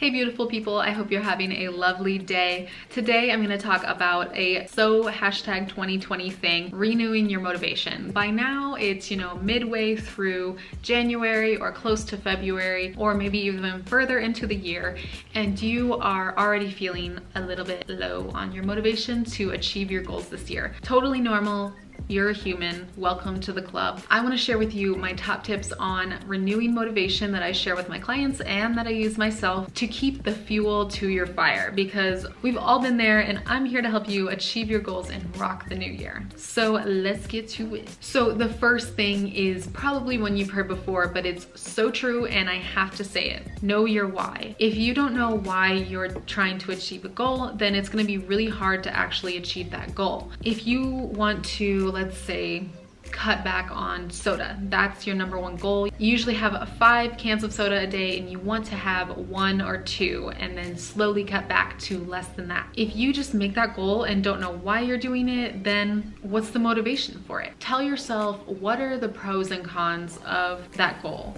Hey beautiful people, I hope you're having a lovely day. Today I'm going to talk about a hashtag 2020 thing, renewing your motivation. By now it's, midway through January or close to February or maybe even further into the year, and you are already feeling a little bit low on your motivation to achieve your goals this year. Totally normal. You're a human. Welcome to the club. I want to share with you my top tips on renewing motivation that I share with my clients and that I use myself to keep the fuel to your fire, because we've all been there and I'm here to help you achieve your goals and rock the new year. So let's get to it. So the first thing is probably one you've heard before, but it's so true and I have to say it. Know your why. If you don't know why you're trying to achieve a goal, then it's going to be really hard to actually achieve that goal. If you want to, let's say, cut back on soda, that's your number one goal. You usually have 5 cans of soda a day and you want to have 1 or 2 and then slowly cut back to less than that. If you just make that goal and don't know why you're doing it, then what's the motivation for it? Tell yourself, what are the pros and cons of that goal?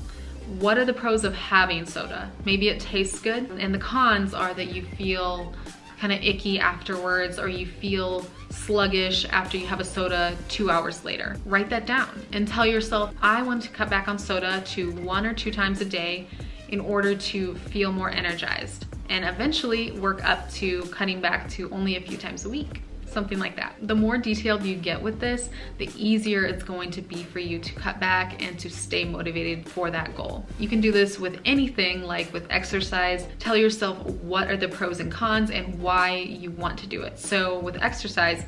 What are the pros of having soda? Maybe it tastes good, and the cons are that you feel kind of icky afterwards, or you feel sluggish after you have a soda 2 hours later. Write that down and tell yourself, I want to cut back on soda to 1 or 2 times a day in order to feel more energized, and eventually work up to cutting back to only a few times a week. Something like that. The more detailed you get with this, the easier it's going to be for you to cut back and to stay motivated for that goal. You can do this with anything, like with exercise. Tell yourself what are the pros and cons and why you want to do it. So with exercise,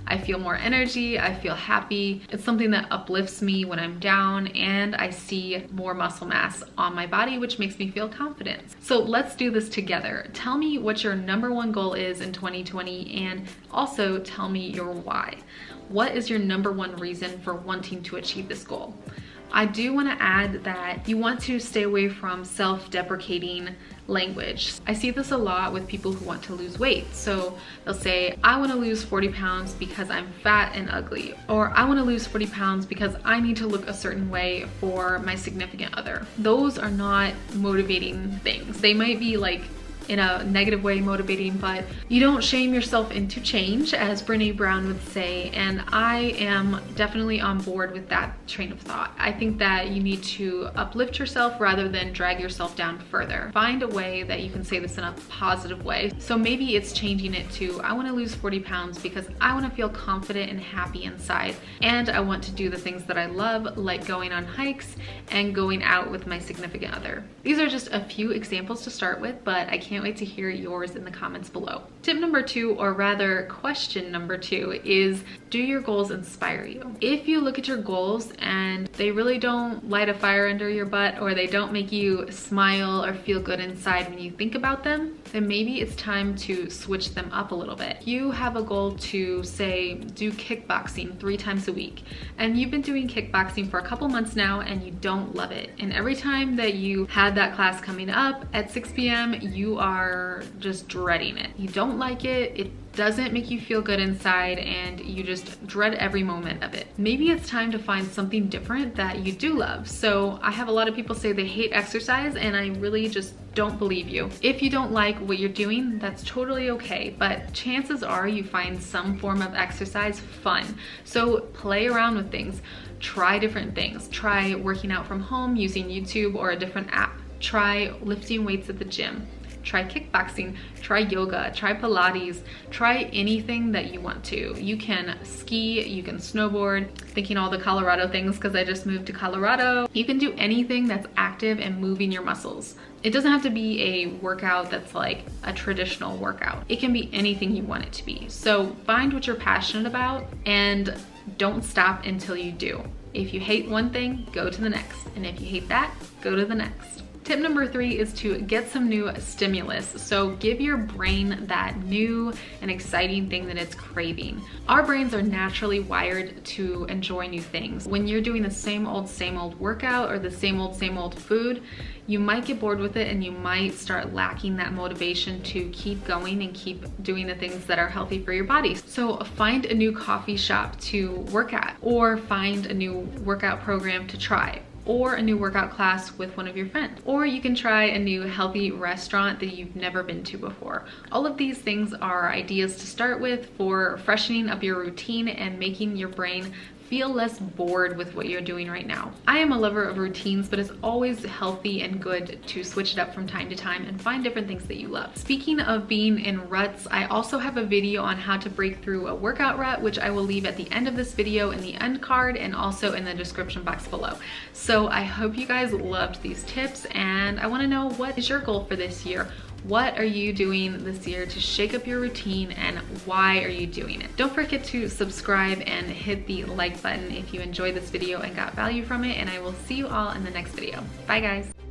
I feel more energy, I feel happy. It's something that uplifts me when I'm down, and I see more muscle mass on my body, which makes me feel confident. So let's do this together. Tell me what your number one goal is in 2020, and also tell me your why. What is your number one reason for wanting to achieve this goal? I do want to add that you want to stay away from self-deprecating language. I see this a lot with people who want to lose weight. So they'll say, I want to lose 40 pounds because I'm fat and ugly, or I want to lose 40 pounds because I need to look a certain way for my significant other. Those are not motivating things. They might be like in a negative way motivating, but you don't shame yourself into change, as Brene Brown would say, and I am definitely on board with that train of thought. I think that you need to uplift yourself rather than drag yourself down further. Find a way that you can say this in a positive way. So maybe it's changing it to, I want to lose 40 pounds because I want to feel confident and happy inside, and I want to do the things that I love, like going on hikes and going out with my significant other. These are just a few examples to start with, but I can't wait to hear yours in the comments below. Tip number 2, or rather question number 2, is, do your goals inspire you? If you look at your goals and they really don't light a fire under your butt, or they don't make you smile or feel good inside when you think about them, then maybe it's time to switch them up a little bit. You have a goal to, say, do kickboxing 3 times a week, and you've been doing kickboxing for a couple months now and you don't love it. And every time that you had that class coming up at 6 p.m., you are just dreading it. You don't like it. It doesn't make you feel good inside, and you just dread every moment of it. Maybe it's time to find something different that you do love. So I have a lot of people say they hate exercise, and I really just don't believe you. If you don't like what you're doing, that's totally okay, but chances are you find some form of exercise fun. So play around with things. Try different things. Try working out from home using YouTube or a different app. Try lifting weights at the gym. Try kickboxing, try yoga, try Pilates, try anything that you want to. You can ski, you can snowboard, thinking all the Colorado things because I just moved to Colorado. You can do anything that's active and moving your muscles. It doesn't have to be a workout that's like a traditional workout. It can be anything you want it to be. So find what you're passionate about and don't stop until you do. If you hate one thing, go to the next. And if you hate that, go to the next. Tip number 3 is to get some new stimulus. So give your brain that new and exciting thing that it's craving. Our brains are naturally wired to enjoy new things. When you're doing the same old workout or the same old food, you might get bored with it and you might start lacking that motivation to keep going and keep doing the things that are healthy for your body. So find a new coffee shop to work at, or find a new workout program to try. or a new workout class with one of your friends. Or you can try a new healthy restaurant that you've never been to before. All of these things are ideas to start with for freshening up your routine and making your brain feel less bored with what you're doing right now. I am a lover of routines, but it's always healthy and good to switch it up from time to time and find different things that you love. Speaking of being in ruts, I also have a video on how to break through a workout rut, which I will leave at the end of this video in the end card and also in the description box below. So I hope you guys loved these tips, and I want to know, what is your goal for this year? What are you doing this year to shake up your routine, and why are you doing it? Don't forget to subscribe and hit the like button if you enjoyed this video and got value from it, and I will see you all in the next video. Bye guys.